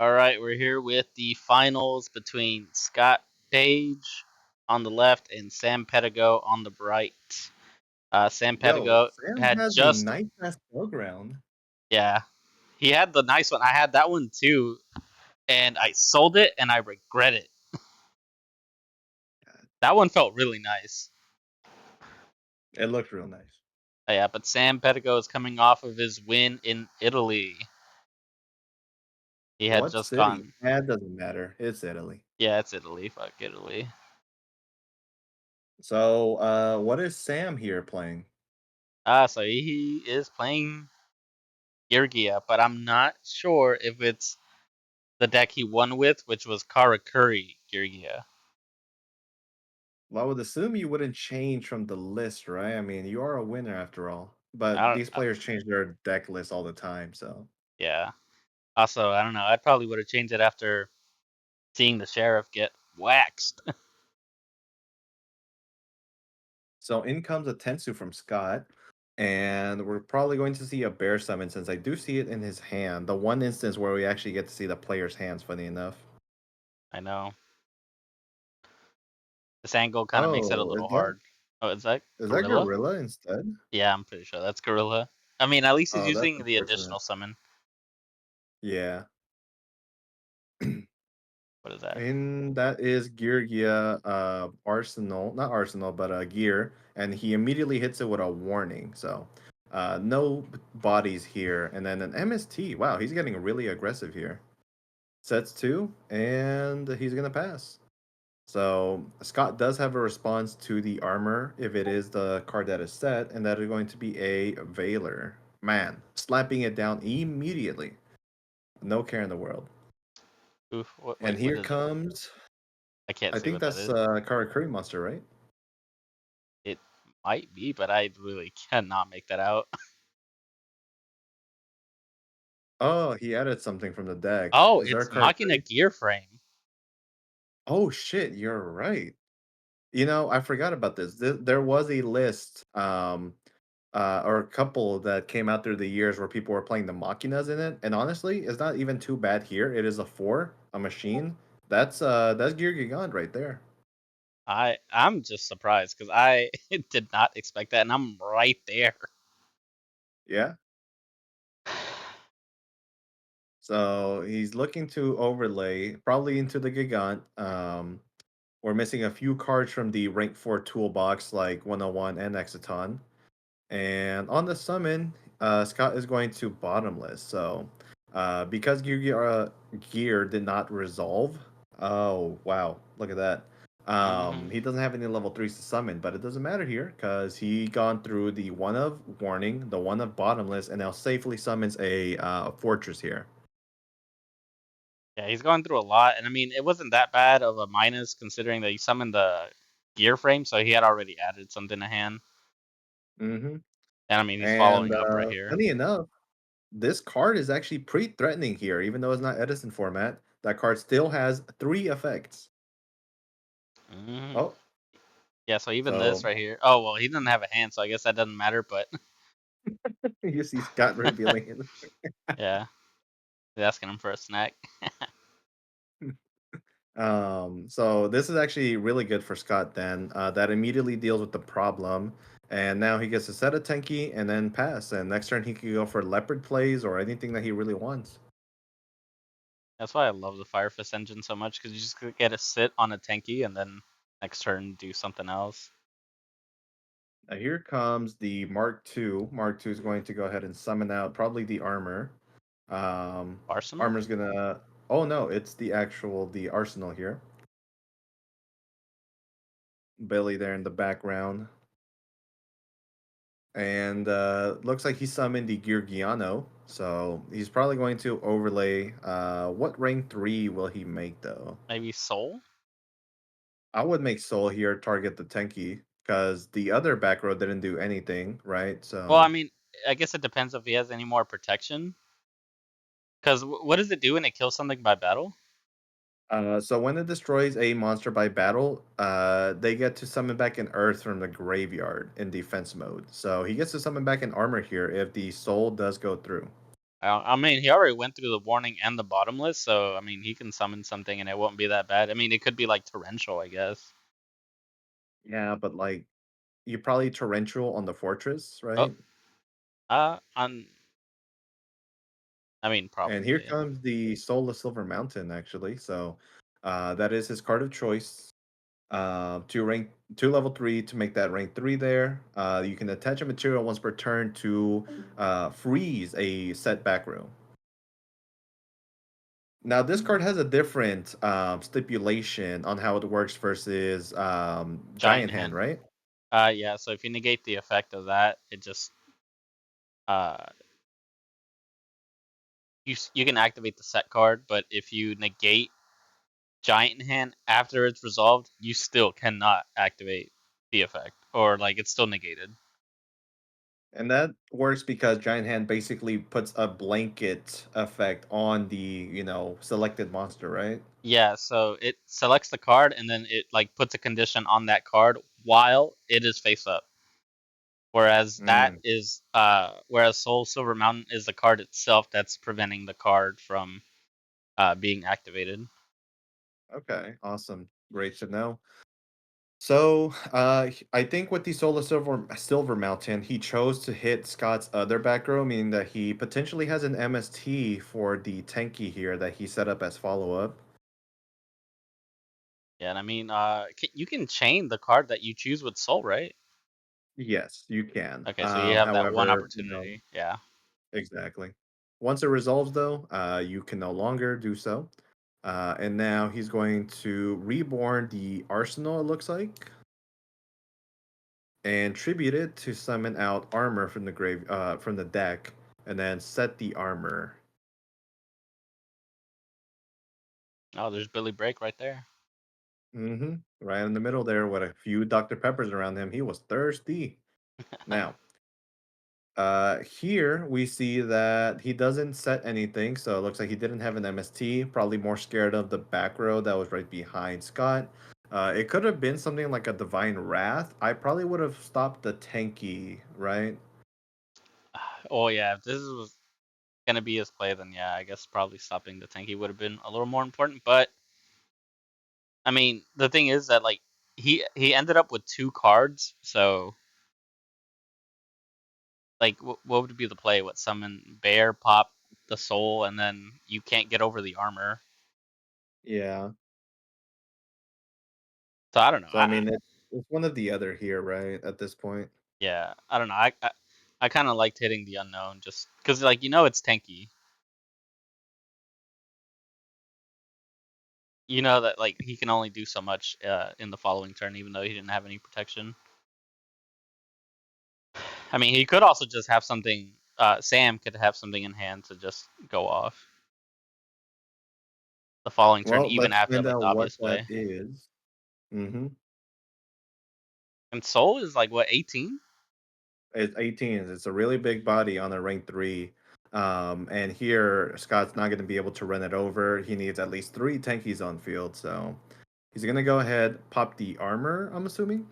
All right, we're here with the finals between Scott Page on the left and Sam Pedigo on the right. Sam Yo, Pedigo Sam had has a just, nice ass background. yeah, he had the nice one. I had that one too, and I sold it and I regret it. That one felt really nice. It looks real nice. Yeah, but Sam Pedigo is coming off of his win in Italy. He had What just city? gone, That doesn't matter. It's Italy. yeah, it's Italy. Fuck Italy. So, what is Sam here playing? So he is playing Geargia, but I'm not sure if it's the deck he won with, which was Karakuri Geargia. Well, I would assume you wouldn't change from the list, right? I mean, you are a winner after all. But I these don't, players change their deck list all the time, so. yeah. Also, I don't know. I probably would have changed it after seeing the sheriff get waxed. So in comes a Tensu from Scott, and we're probably going to see a bear summon since I do see it in his hand. The one instance where we actually get to see the player's hands, funny enough. I know. This angle kind of makes it a Oh, little hard. Oh, is that is that Gorilla? gorilla instead? Yeah, I'm pretty sure that's Gorilla. I mean, at least he's Oh, that's using the unfortunate. additional summon. Yeah. What is that? And that is Geargia Arsenal, not Arsenal, but Gear, and he immediately hits it with a warning. So no bodies here. And then an MST. Wow, he's getting really aggressive here. Sets two, and he's gonna pass. So Scott does have a response to the armor if it is the card that is set, and that is going to be a Veiler. Man, slapping it down immediately. No care in the world. Oof. And What here is it? comes, I can't I see think what that that's is. Karakuri Monster, right? It might be, but I really cannot make that out. Oh, he added something from the deck. Oh, Is there a it's Machina Karakuri? Gear Frame. Oh shit, you're right. You know, I forgot about this. There was a list, or a couple that came out through the years where people were playing the Machinas in it, and honestly, it's not even too bad here. It is a four, a machine. That's Gear Gigant right there. I'm just surprised because I did not expect that, and I'm right there. Yeah. So he's looking to overlay probably into the Gigant. We're missing a few cards from the rank 4 toolbox like 101 and Exciton. And on the summon, Scott is going to bottomless. So because Gear did not resolve. Oh wow, look at that. Hmm. He doesn't have any level threes to summon, but it doesn't matter here because he gone through the one of warning, the one of bottomless, and now safely summons a fortress here. Yeah, he's going through a lot, and I mean, it wasn't that bad of a minus considering that he summoned the Gear Frame, so he had already added something to hand. Hmm. And I mean, he's And following up right here. funny enough, this card is actually pretty threatening here, even though it's not Edison format. That card still has three effects. Hmm. Oh, Yeah, so even this so right here. Oh well, he doesn't have a hand, so I guess that doesn't matter. But you see Scott revealing yeah, he's asking him for a snack. it. So this is actually really good for Scott then. That immediately deals with the problem. And now he gets to set a Tenki and then pass. And next turn he can go for leopard plays or anything that he really wants. That's why I love the Fire Fist engine so much because you just get to sit on a tanky and then next turn do something else. Now here comes the Mark II. Mark II is going to go ahead and summon out probably the armor. Arsenal? Armor's gonna. Oh no, it's the arsenal here. Billy there in the background, and looks like he summoned the Geargiano. So he's probably going to overlay. What rank 3 will he make though? Maybe Soul? I would make Soul here target the Tenki because the other back row didn't do anything, right? Well, I So mean, I guess it depends if he has any more protection. Because what does it do when it kills something by battle? So when it destroys a monster by battle, they get to summon back an Earth from the graveyard in defense mode. So he gets to summon back an armor here if the soul does go through. I mean, he already went through the warning and the bottomless, so I mean, he can summon something and it won't be that bad. I mean, it could be like torrential, I guess. Yeah, but like you probably torrential on the fortress, Oh, right? on. I mean, And here probably. comes the Soul of Silver Mountain, actually. So that is his card of choice. To level 3 to make that rank 3 there. You can attach a material once per turn to freeze a set back row. Now, this card has a different stipulation on how it works versus Giant Giant Hand, hand. right? Yeah. So if you negate the effect of that, it just uh you can activate the set card, but if you negate Giant Hand after it's resolved, you still cannot activate the effect, or like it's still negated. And that works because Giant Hand basically puts a blanket effect on the, selected monster, right? Yeah, so it selects the card and then it like puts a condition on that card while it is face up. Mm, Whereas Soul Silver Mountain is the card itself that's preventing the card from being activated. okay, awesome. Great to know. So, I think with the Solar Silver Mountain, he chose to hit Scott's other back row, meaning that he potentially has an MST for the tanky here that he set up as follow up. Yeah, and I mean, you can chain the card that you choose with Soul, right? Yes, you can. Okay, so you have that one However, opportunity. Yeah. exactly. Once it resolves, though, you can no longer do so. And now he's going to reborn the arsenal. It looks like. And tribute it to summon out armor from from the deck, and then set the armor. Oh, there's Billy Break right there. Right in the middle there, with a few Dr. Peppers around him. He was thirsty. Now, here we see that he doesn't set anything, so it looks like he didn't have an MST. Probably more scared of the back row that was right behind Scott. It could have been something like a Divine Wrath. I probably would have stopped the tanky, right? Oh yeah, if this was gonna be his play, then yeah, I guess probably stopping the tanky would have been a little more important. But I mean, the thing is that like he ended up with two cards, so like what would be the play? What, summon Bear, pop the Soul, and then you can't get over the armor. Yeah. So I don't know. So I mean, it's one of the other here, right? At this point. Yeah, I don't know. I kind of liked hitting the unknown just because like it's tanky. You know that like he can only do so much in the following turn, even though he didn't have any protection. I mean, he could also just have something. Sam could have something in hand to just go off the following turn, Well, even let's after find like out the what obvious that play. is. Mm-hmm. And Soul is like what, 18? It's 18. It's a really big body on a rank 3. And here Scott's not going to be able to run it over. He needs at least 3 tankies on field, so he's going to go ahead, pop the armor, I'm assuming.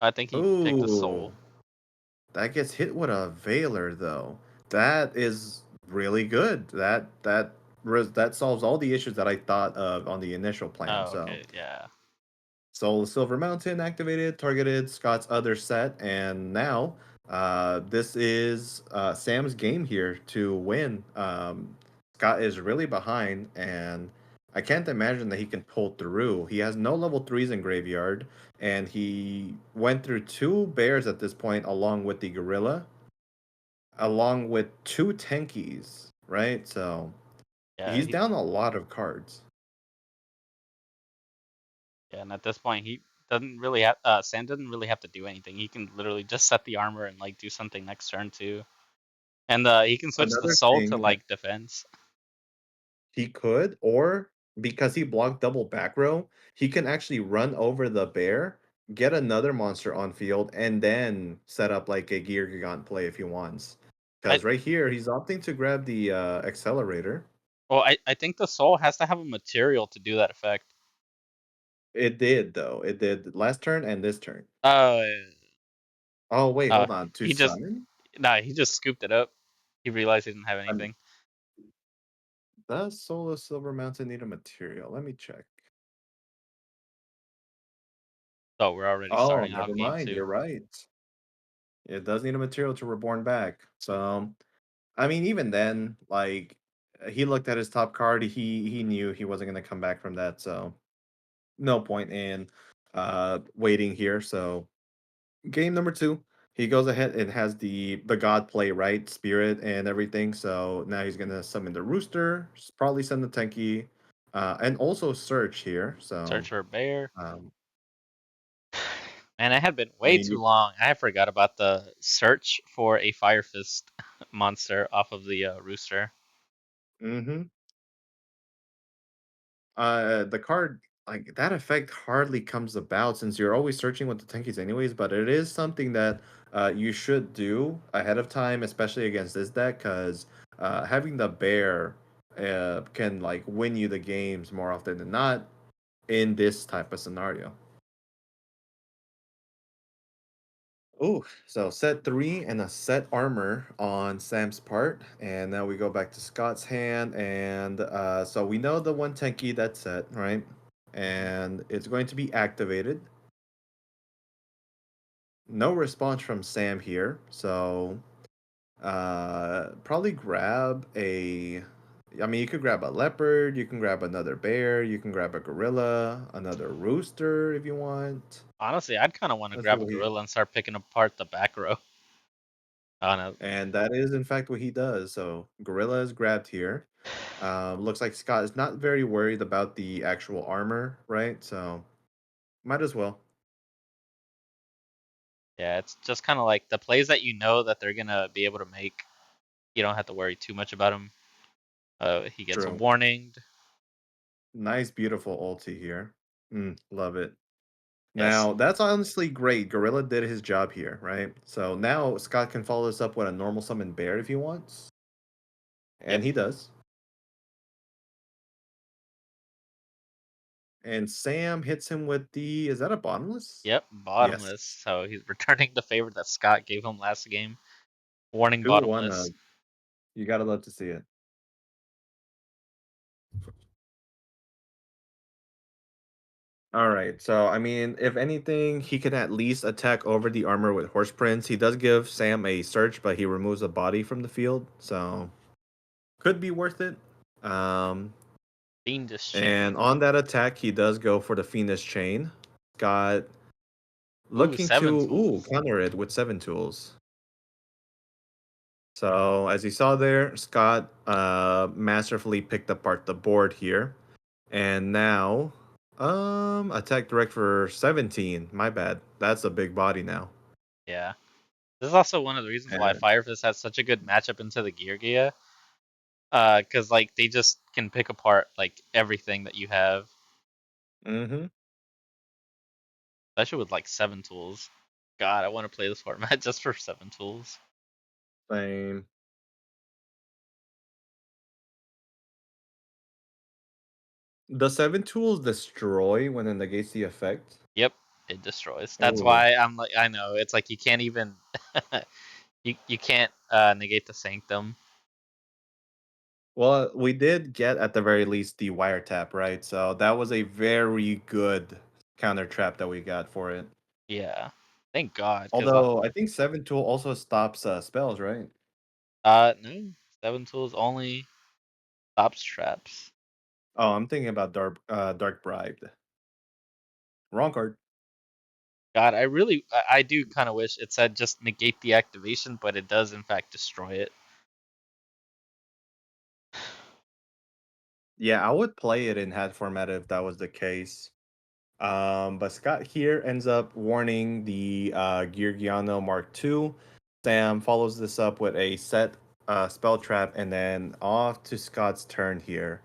I think he picked the Ooh, Soul. that gets hit with a Veiler though. That is really good. That solves all the issues that I thought of on the initial plan. Oh, So okay, yeah. Soul of Silver Mountain activated, targeted Scott's other set, and now this is Sam's game here to win. Scott is really behind, and I can't imagine that he can pull through. He has no level 3s in Graveyard, and he went through 2 bears at this point, along with the Gorilla, along with 2 tankies, right? So Yeah, he's down a lot of cards. yeah, and at this point he doesn't really have Sam doesn't really have to do anything. He can literally just set the armor and like do something next turn too. And he can switch the Another Soul to thing like defense. he could, or because he blocked double back row, he can actually run over the bear, get another monster on field, and then set up like a Gear Gigant play if he wants. I Because right here, he's opting to grab the accelerator. I think the Soul has to have a material to do that effect. It did, though. It did last turn and this turn. Uh, Oh, wait, hold on. To he just summon? nah, he just scooped it up. He realized he didn't have Um, anything. does Solo Silver Mountain need a material? Let me check. So we're already Oh, starting never out game mind. two. You're right. It does need a material to reborn back. So, I mean, even then, like he looked at his top card, he knew he wasn't gonna come back from that. So, no point in waiting here. So, game number two, he goes ahead and has the god play, right, spirit and everything. So now he's gonna summon the rooster, probably send the Tenki, and also search here. So Search for a bear. um, Man, I had been I way mean, too long. I forgot about the search for a Fire Fist monster off of the rooster. mm-hmm. The card, like that effect hardly comes about since you're always searching with the Tenkis anyways. But it is something that you should do ahead of time, especially against this deck, because having the bear can like win you the games more often than not in this type of scenario. Oh, so set three and a set armor on Sam's part, and now we go back to Scott's hand, and so we know the one Tenki that's set, right? And it's going to be activated. No response from Sam here, so probably grab a. I mean, you could grab a leopard, you can grab another bear, you can grab a gorilla, another rooster if you want. Honestly, I'd kind of want to Let's see grab a what he. gorilla and start picking apart the back row. I don't know. And that is, in fact, what he does. So Gorilla is grabbed here. Looks like Scott is not very worried about the actual armor, right? So might as well. Yeah, it's just kind of like the plays that you know that they're gonna be able to make. You don't have to worry too much about him. He gets a True. warning. Nice, beautiful ulti here. Love it. Yes. Now, that's honestly great. Gorilla did his job here, right? So now Scott can follow this up with a normal summon bear if he wants. Yep. And he does. And Sam hits him with the. Is that a bottomless? Yep. Yes. Bottomless. So he's returning the favor that Scott gave him last game. Warning 2-1. bottomless. You gotta love to see it. All right. So, I mean, if anything, he can at least attack over the armor with Horse Prince. He does give Sam a search, but he removes the body from the field. So, could be worth it. Um, Fiendish and chain. on that attack, he does go for the Fiendish Chain. Got Ooh, looking to, seven tools. counter it with 7 tools. So, as you saw there, Scott masterfully picked apart the board here. And now, attack direct for 17. My bad. That's a big body now. Yeah. This is also one of the reasons why And Fire Fist has such a good matchup into the Geargia. Because like they just can pick apart like everything that you have, mm-hmm, especially with like 7 tools. God, I want to play this format just for 7 tools. same. The 7 tools destroy when it negates the effect. Yep, it destroys. That's Oh. why I'm like, I know it's like you can't even you can't negate the sanctum. Well, we did get at the very least the wiretap, right? So that was a very good counter trap that we got for it. Yeah, thank God, because Although I think 7 tool also stops spells, right? no, 7 tools only stops traps. Oh, I'm thinking about Dark Bribed. Wrong card. God, I do kind of wish it said just negate the activation, but it does in fact destroy it. Yeah, I would play it in head format if that was the case. But Scott here ends up warning the Geargiano Mark II. Sam follows this up with a set spell trap, and then off to Scott's turn here.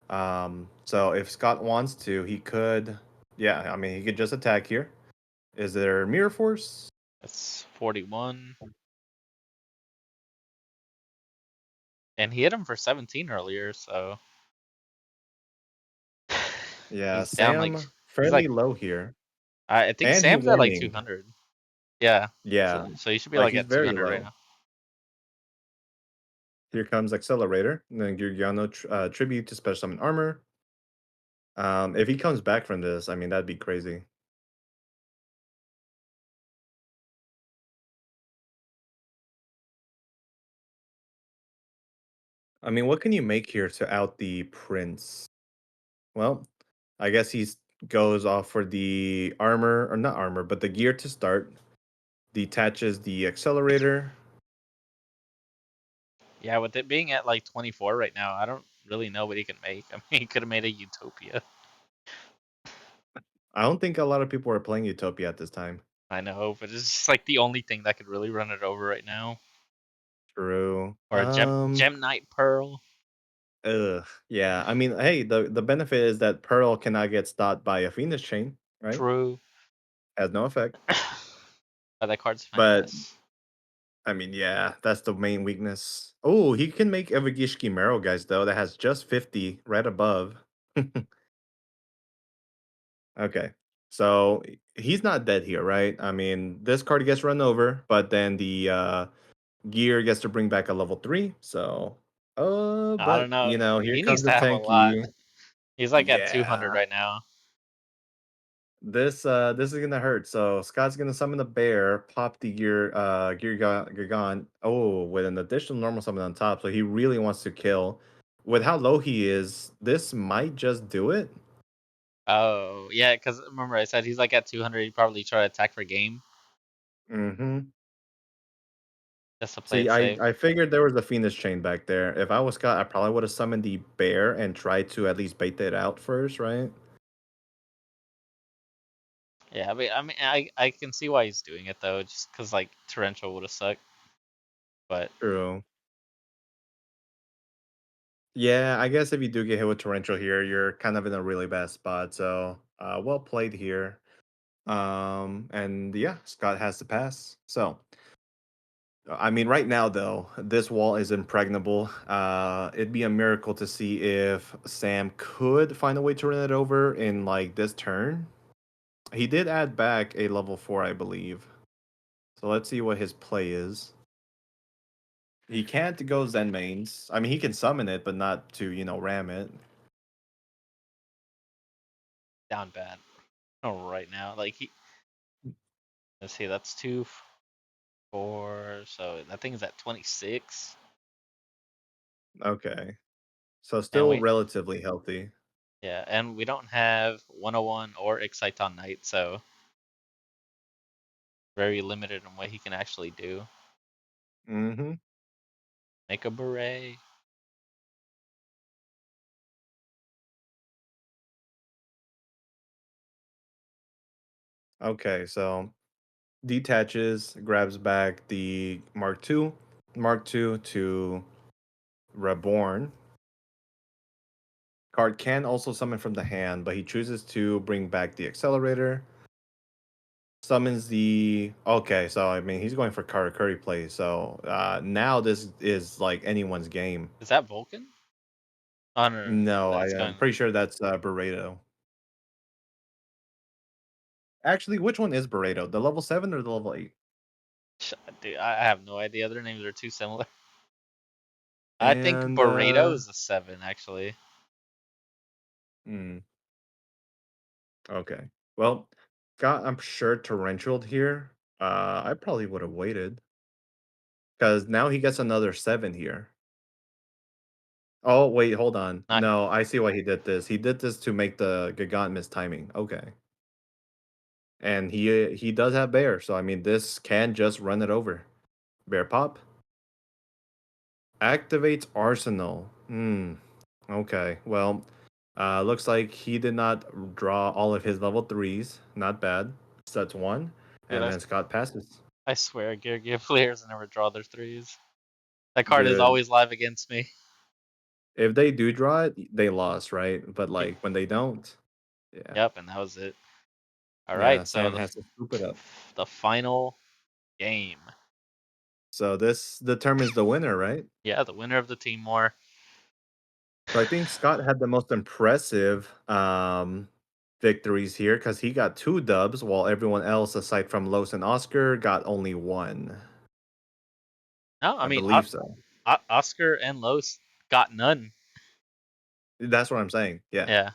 So if Scott wants to, he could. Yeah, I mean, he could just attack here. Is there Mirror Force? That's 41. And he hit him for 17 earlier, so Yeah, he's down like Sam he's fairly like low here, I think and he Sam's at like warning. 200. Yeah. Yeah, So he should be like like he's at very 200 right low. now. Here comes Accelerator, and then Geargiano Tribute to Special Summon Armor. If he comes back from this, I mean, that'd be crazy. I mean, what can you make here to out the Prince? Well, I guess he's goes off for the armor, or not armor, but the gear to start. Detaches the accelerator. Yeah, with it being at like 24 right now, I don't really know what he can make. I mean, he could have made a Utopia. I don't think a lot of people are playing Utopia at this time. I know, but it's just like the only thing that could really run it over right now. True. Or a Gem Knight Pearl. Ugh. Yeah. I mean, hey, the benefit is that Pearl cannot get stopped by a Phoenix Chain, right? True. Has no effect. But that card's But finesse. I mean, yeah, that's the main weakness. Oh, he can make Evagishki Marrow, guys, though. That has just 50 right above. Okay. So he's not dead here, right? I mean, this card gets run over, but then the gear gets to bring back a level 3. So I don't but know. here He needs comes to the have a lot. tanky. He's like at Yeah. 200 right now. This is gonna hurt. So Scott's gonna summon the bear, pop the Gear Oh, with an additional normal summon on top. So he really wants to kill. With how low he is, this might just do it. Oh, yeah, because remember I said he's like at 200. He'd probably try to attack for game Mm-hmm. just to play See, it safe. I figured there was a Phoenix chain back there. If I was Scott, I probably would have summoned the bear and tried to at least bait it out first, right? Yeah, I can see why he's doing it though, just because like torrential would have sucked. But True. Yeah, I guess if you do get hit with torrential here, you're kind of in a really bad spot. So, well played here. And yeah, Scott has to pass. So, I mean, right now though, this wall is impregnable. It'd be a miracle to see if Sam could find a way to run it over in like this turn. He did add back a level 4, I believe. So let's see what his play is. He can't go Zen mains. I mean, he can summon it, but not to, ram it. down bad. Oh, right now, like let's see, that's 2, 4. So that thing is at 26. Okay. So And still relatively healthy. yeah, and we don't have 101 or Exciton Knight, so very limited in what he can actually do. Mm-hmm. Make a beret. Okay, so detaches, grabs back the Mark II to Reborn. Card can also summon from the hand, but he chooses to bring back the accelerator. Summons the okay, so I mean he's going for Karakuri play. So now this is like anyone's game. Is that Vulcan? Oh no, No, I that's am going. pretty sure that's Burrito. Actually, which one is Burrito? The level 7 or the level 8? Dude, I have no idea. Their names are too similar. I think And Burrito is a 7 actually. hmm, okay. Well, Scott, I'm sure torrential here. I probably would have waited because now he gets another 7 here. Oh, wait, hold on. Not No, I see why he did this. He did this to make the Gigant miss timing. Okay. And he does have bear, so I mean this can just run it over. Bear pop activates arsenal. Okay. Well, looks like he did not draw all of his level 3s. Not bad. That's 1. dude. And then Scott passes. I swear, Geargia players never draw their threes. That card is Good. always live against me. If they do draw it, they lost, right? But Yep, like when they don't, yeah. yep, and that was it. All Yeah, right, so Sam has to scoop it up. the final game. So this determines the winner, right? Yeah, the winner of the team war. So I think Scott had the most impressive victories here because he got 2 dubs, while everyone else, aside from Los and Oscar, got only 1. No, I I mean believe so. Oscar and Los got none. That's what I'm saying. Yeah. Yeah.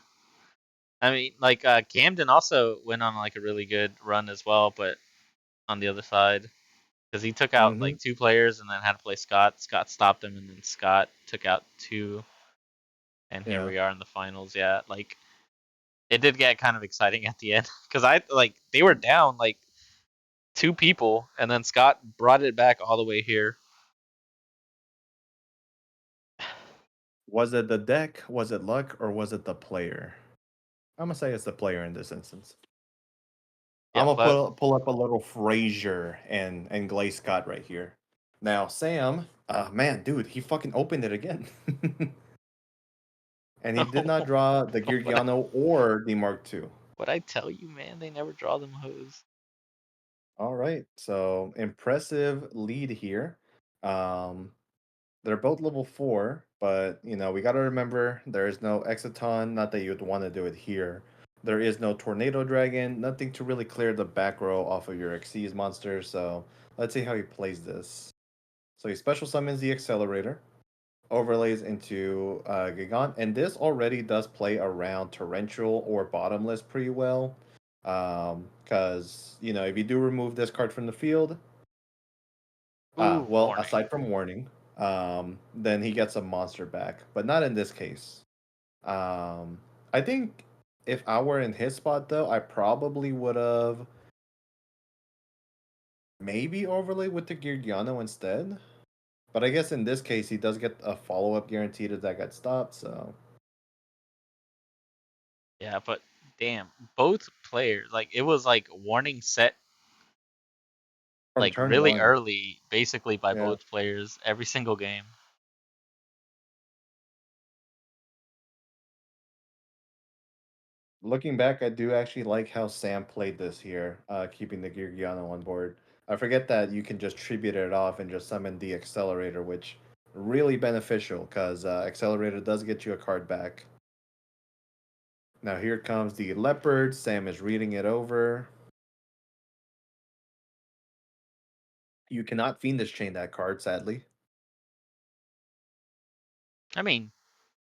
I mean, like Camden also went on like a really good run as well, but on the other side, because he took out Mm-hmm. like two players and then had to play Scott. Scott stopped him, and then Scott took out two, and here Yeah. we are in the finals. Yeah, like it did get kind of exciting at the end because I like they were down like two people, and then Scott brought it back all the way here. Was it the deck? Was it luck? Or was it the player? I'm gonna say it's the player in this instance. Yeah, I'm gonna but pull up a little Frazier and Glaze Scott right here. Now Sam, man, dude, he fucking opened it again, and he did not draw the what I, Geargiano or the Mark II. what I tell you, man, they never draw them hoes. All right, so impressive lead here. Um, they're both level 4, but you know we got to remember there is no Exciton. Not that you'd want to do it here. There is no Tornado Dragon. Nothing to really clear the back row off of your Xyz monster. So let's see how he plays this. So he special summons the Accelerator, overlays into Gigant, and this already does play around Torrential or Bottomless pretty well. Because you know if you do remove this card from the field, Ooh, well, warning. aside from warning, then he gets a monster back, but not in this case. Um, I think if I were in his spot though, I probably would have maybe overlaid with the Geargiano instead. But I guess in this case, he does get a follow up guaranteed if that got stopped. So Yeah, but damn, both players like it was like warning set from like turn really one, early, basically by yeah. both players every single game. Looking back, I do actually like how Sam played this here, keeping the Geargiano on board. I forget that you can just tribute it off and just summon the Accelerator, which really beneficial because Accelerator does get you a card back. Now here comes the Leopard. Sam is reading it over. You cannot Fiendish Chain that card, sadly. I mean,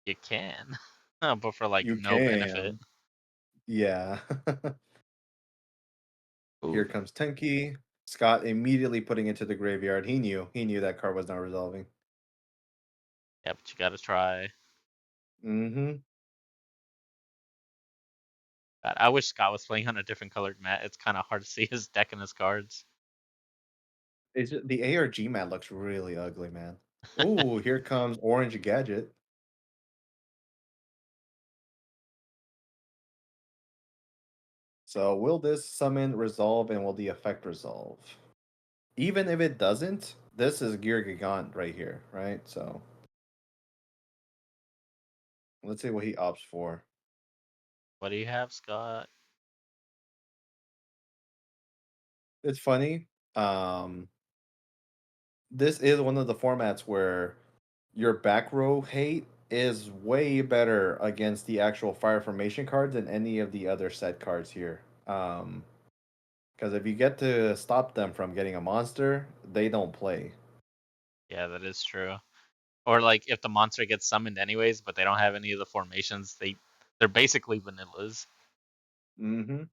you can, but for like You no benefit. can. Yeah. Here Ooh, comes Tenki. Scott immediately putting it to the graveyard. He knew. He knew that card was not resolving. yeah, but you gotta try. Mm-hmm. God, I wish Scott was playing on a different colored mat. It's kind of hard to see his deck and his cards. It's just, the ARG mat looks really ugly, man. Ooh, here comes Orange Gadget. So will this summon resolve and will the effect resolve? Even if it doesn't, this is Gear Gigant right here, right? So let's see what he opts for. What do you have, Scott? It's funny. Um, this is one of the formats where your back row hate is way better against the actual fire formation cards than any of the other set cards here. Because if you get to stop them from getting a monster, they don't play. Yeah, that is true. Or like if the monster gets summoned anyways, but they don't have any of the formations, they're basically vanillas. Mm-hmm.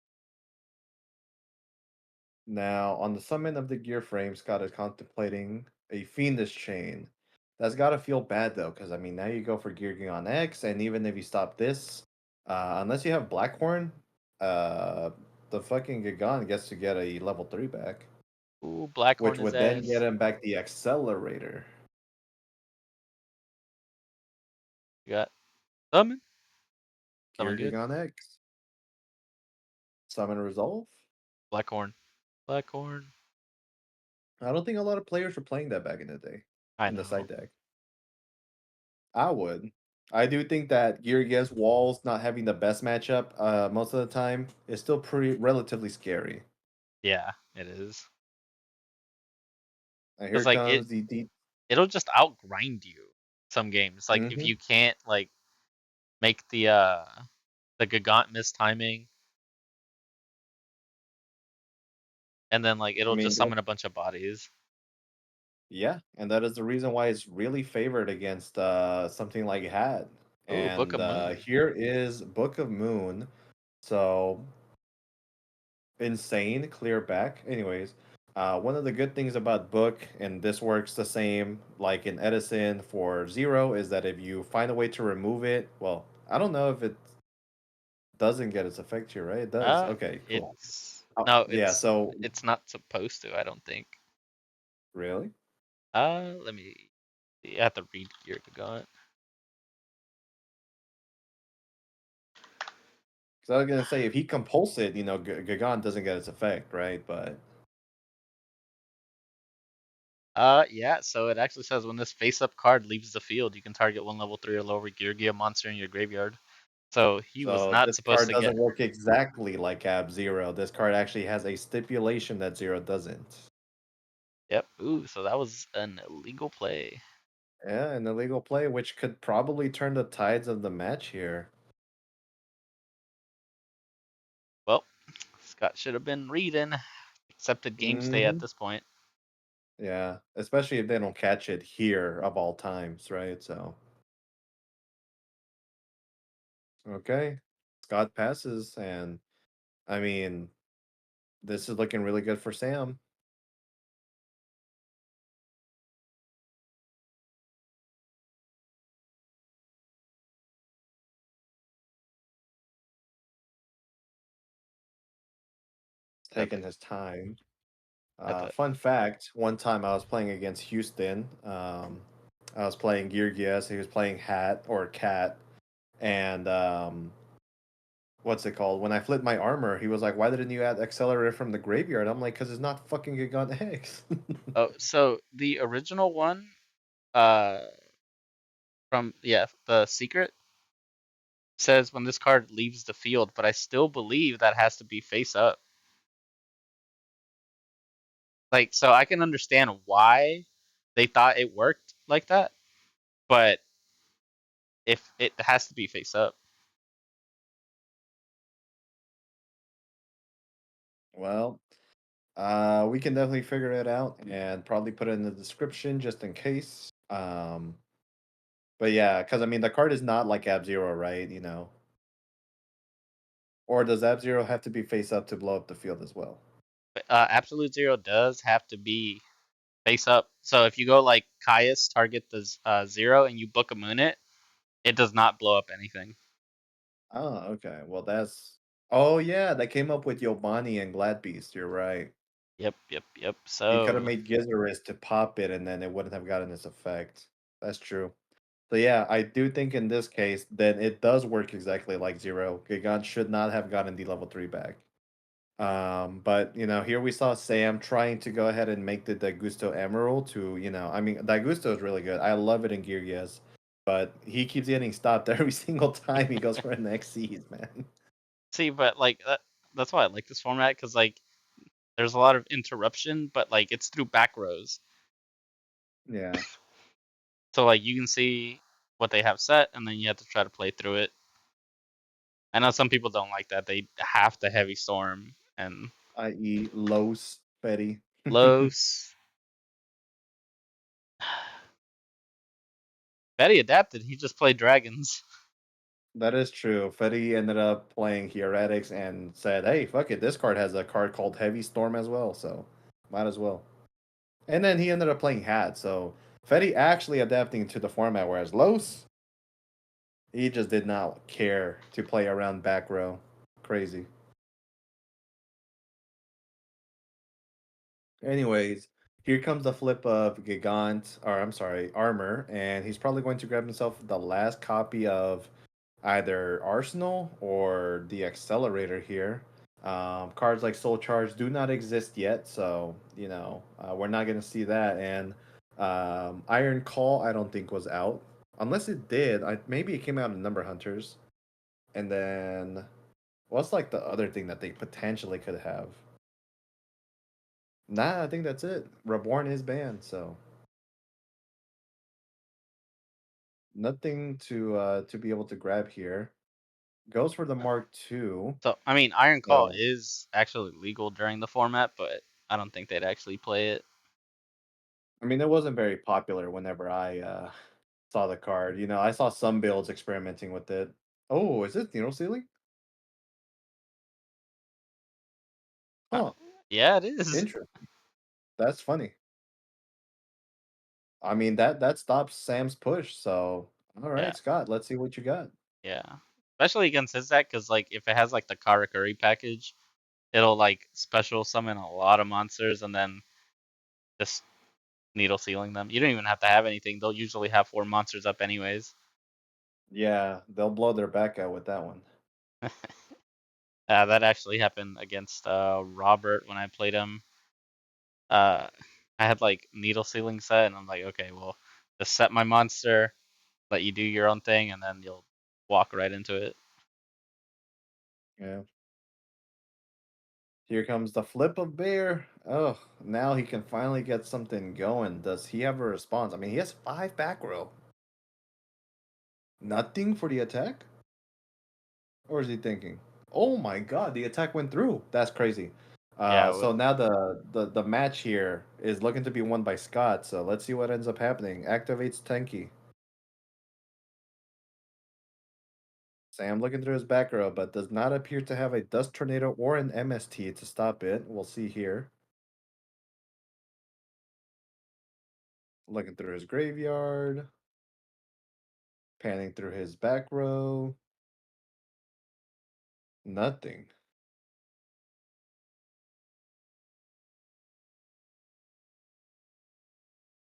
Now, on the summon of the gear frame, Scott is contemplating a Fiendish Chain. That's gotta feel bad though, because I mean, now you go for Gear on X, and even if you stop this, unless you have Blackhorn, uh, the fucking Gigan gets to get a level 3 back, Ooh, which Blackhorn his would then get ass. him back the Accelerator. You got summon, summon Gear good. on X. Summon Resolve. Blackhorn, Blackhorn. I don't think a lot of players were playing that back in the day I in the side know. deck. I would. I do think that Geargia's walls not having the best matchup most of the time is still pretty relatively scary. Yeah, it is. And Cause here like comes the deep. it'll just outgrind you some games. Like if Mm-hmm. you can't like make the Gigant miss timing, and then like I it'll mean, just summon a bunch of bodies. Yeah, and that is the reason why it's really favored against something like Hat. Ooh, Book And of Moon. here is Book of Moon. So insane, clear back. Anyways, one of the good things about Book, and this works the same like in Edison for Zero, is that if you find a way to remove it, well, I don't know if it doesn't get its effect here, right? It does. Okay, cool. It's no, Yeah, so it's not supposed to, I don't think. really? Let me see. I have to read Geargia. 'Cause I was gonna say if he compulse it, Gagan doesn't get its effect, right? But Yeah, so it actually says when this face-up card leaves the field, you can target one level 3 or lower Geargia monster in your graveyard. So he was so not this supposed card to get. doesn't work exactly like Ab Zero. This card actually has a stipulation that Zero doesn't. Yep. Ooh, so that was an illegal play. Yeah, an illegal play, which could probably turn the tides of the match here. Well, Scott should have been reading. Accepted game stay at Hmm. this point. Yeah, especially if they don't catch it here of all times, right? So, okay. Scott passes, and I mean, this is looking really good for Sam. At Taking his time. the Fun fact: one time I was playing against Houston. I was playing Geargia, so he was playing Hat or Cat, and what's it called? When I flipped my armor, he was like, "Why didn't you add Accelerator from the graveyard?" I'm like, "Cause it's not fucking Gigant X." Oh, so the original one, uh, from the secret says when this card leaves the field, but I still believe that has to be face up. Like, so I can understand why they thought it worked like that, but if it has to be face up. Well, we can definitely figure it out and probably put it in the description just in case. But yeah, because I mean, the card is not like Ab Zero, right? Or does Ab Zero have to be face up to blow up the field as well? But, Absolute Zero does have to be face up. So if you go like Caius, target the zero, and you book a moon it does not blow up anything. Oh, okay. Well, that's. Oh yeah, that came up with Yobani and Glad Beast. You're right. Yep, yep, yep. You could have So made Gizaris to pop it, and then it wouldn't have gotten its effect. That's true. So yeah, I do think in this case, then it does work exactly like Zero. Gigant should not have gotten the level 3 back. But here we saw Sam trying to go ahead and make the Dagusto Emerald to, I mean, Dagusto is really good. I love it in Gear, yes. But he keeps getting stopped every single time he goes for an Xyz, man. see, but like that's why I like this format because like there's a lot of interruption, but like it's through back rows. Yeah. So like you can see what they have set, and then you have to try to play through it. I know some people don't like that; they have to heavy storm and I.e. Los Fetty. Los. Betty adapted. He just played dragons. That is true. Fetty ended up playing Heretics and said, hey, fuck it. This card has a card called Heavy Storm as well, so might as well. And then he ended up playing Hat, so Fetty actually adapting to the format, whereas Los, he just did not care to play around back row. Crazy. Anyways, here comes the flip of Gigant, or I'm sorry, Armor, and he's probably going to grab himself the last copy of either Arsenal or the Accelerator here. Cards like Soul Charge do not exist yet, so we're not going to see that. And Iron Call, I don't think was out, unless it did. Maybe it came out in Number Hunters. And then what's like the other thing that they potentially could have? Nah, I think that's it. Reborn is banned, so nothing to be able to grab here. Goes for the Mark II. So I mean, Iron Call So is actually legal during the format, but I don't think they'd actually play it. I mean, it wasn't very popular whenever I saw the card. You know, I saw some builds experimenting with it. Oh, is it needle sealing? Uh, Huh. yeah, it is. Interesting. That's funny. I mean, that stops Sam's push. So, all Yeah, right, Scott, let's see what you got. yeah. Especially against his deck, because like if it has like the Karakuri package, it'll like special summon a lot of monsters and then just needle sealing them. You don't even have to have anything. They'll usually have 4 monsters up anyways. Yeah, they'll blow their back out with that one. That actually happened against Robert when I played him. Uh, I had like needle sealing set, and I'm like, okay, well, just set my monster, let you do your own thing, and then you'll walk right into it. Yeah. Here comes the flip of bear. Oh, now he can finally get something going. Does he have a response? I mean, he has 5 back row. Nothing for the attack? Or is he thinking? Oh my god, the attack went through. That's crazy. Yeah, So now the match here is looking to be won by Scott. So let's see what ends up happening. Activates Tenki. Sam looking through his back row, but does not appear to have a Dust Tornado or an MST to stop it. We'll see here. Looking through his graveyard, panning through his back row. Nothing.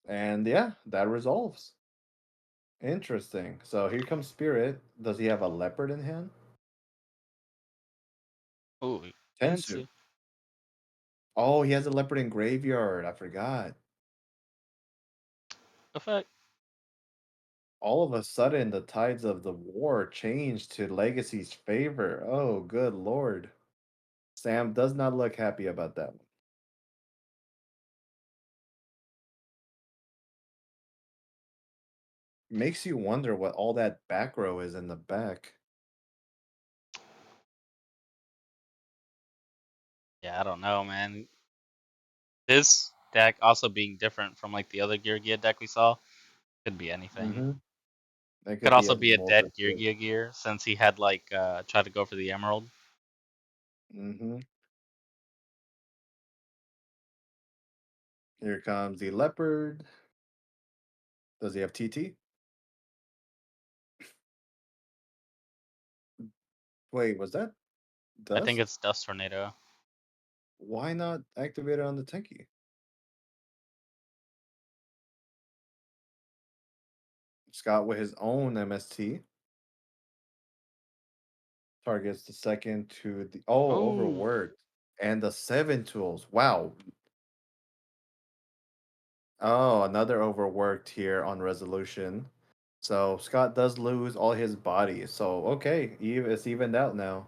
And yeah, that resolves. Interesting. So here comes Spirit. Does he have a leopard in hand? ooh, Tensu. Tensu. Oh, he has a leopard in graveyard. I forgot. The fuck? All of a sudden, the tides of the war changed to Legacy's favor. Oh, good lord. Sam does not look happy about that one. Makes you wonder what all that back row is in the back. Yeah, I don't know, man. This deck also being different from like the other Geargia deck we saw could be anything. Mm-hmm. That Could could be also a be a dead multitude. Geargia gear since he had like tried to go for the Emerald. Mm-hmm. Here comes the leopard. Does he have TT? Wait, was that I think dust? it's Dust Tornado. Why not activate it on the Tenki? Scott with his own MST targets the second to the Oh, overworked and the 7 tools. Wow. Oh, another overworked here on resolution. So Scott does lose all his body. So okay, it's evened out now.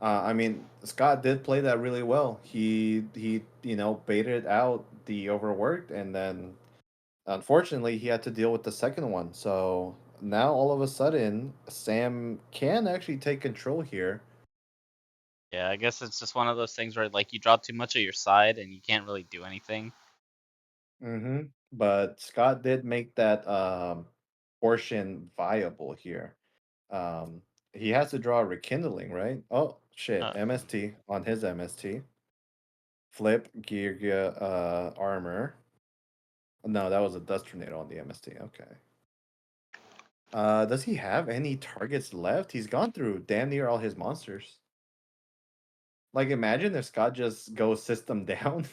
I mean, Scott did play that really well. He baited out the overworked, and then unfortunately he had to deal with the second one. So now all of a sudden Sam can actually take control here. yeah. I guess it's just one of those things where like you draw too much of your side and you can't really do anything. Mm-hmm. But Scott did make that portion viable here. Um, he has to draw a rekindling, right? Oh shit, Uh, MST on his MST. Flip Geargia armor. No, that was a dust tornado on the MST. Okay. Does he have any targets left? He's gone through damn near all his monsters. Like, imagine if Scott just goes system down.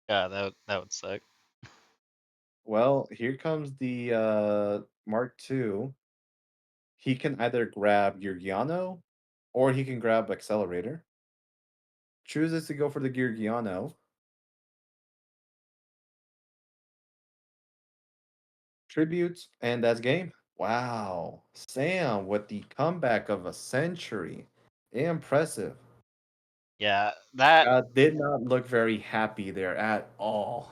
yeah, that would suck. Well, here comes the Mark II. He can either grab Geargiano or he can grab Accelerator. Chooses to go for the Geargiano. Tributes, and that's game. Wow. Sam with the comeback of a century. Impressive. Yeah, that. Did not look very happy there at all.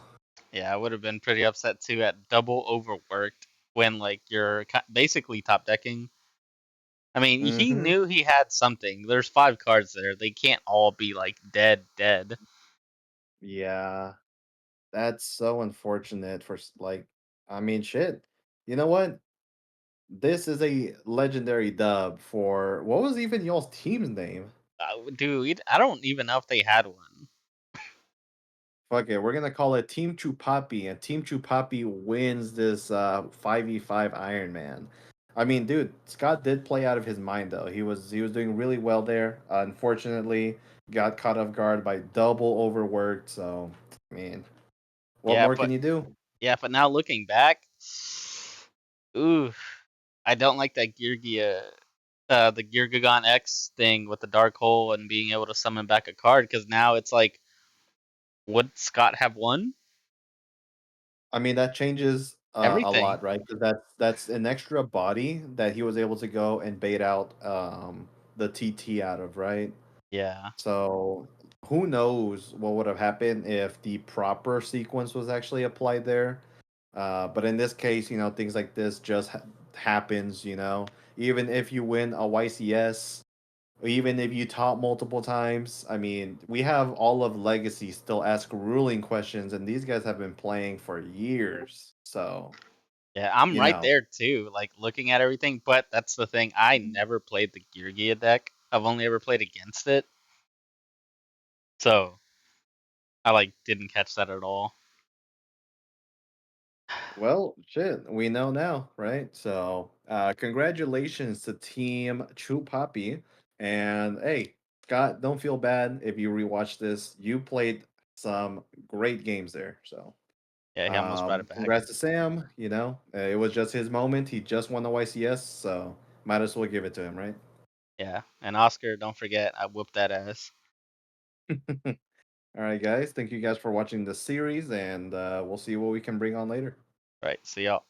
Yeah, I would have been pretty upset too at double overworked when like you're basically top decking. I mean, he Mm-hmm. knew he had something. There's 5 cards there. They can't all be like dead, dead. Yeah. That's so unfortunate for like, I mean, shit. You know what? This is a legendary dub for what was even y'all's team's name? Dude, I don't even know if they had one. Fuck it, we're gonna call it Team Chupapi, and Team Chupapi wins this 5v5 Iron Man. I mean, dude, Scott did play out of his mind though. He was doing really well there. Unfortunately, got caught off guard by double overworked. So, I mean, what Yeah, more but can you do? now looking back, ooh, I don't like that Geargia, the Geargagon X thing with the dark hole and being able to summon back a card because now it's like, would Scott have won I mean, that changes a everything? lot, right? Because that's an extra body that he was able to go and bait out the TT out of, right? Yeah, So who knows what would have happened if the proper sequence was actually applied there. But in this case, things like this just happens. Even if you win a YCS, or even if you top multiple times. I mean, we have all of Legacy still ask ruling questions, and these guys have been playing for years. So yeah, I'm you right know, there too, like looking at everything. But that's the thing, I never played the Geargia deck. I've only ever played against it, so I like didn't catch that at all. well, shit, we know now, right? So, congratulations to Team True Poppy. And hey, Scott, don't feel bad if you rewatch this. You played some great games there. So, Yeah, he almost brought it back. congrats to Sam. It was just his moment. He just won the YCS, so might as well give it to him, right? Yeah, and Oscar, don't forget, I whooped that ass. All right, guys. Thank you guys for watching the series, and we'll see what we can bring on later. Right, see y'all.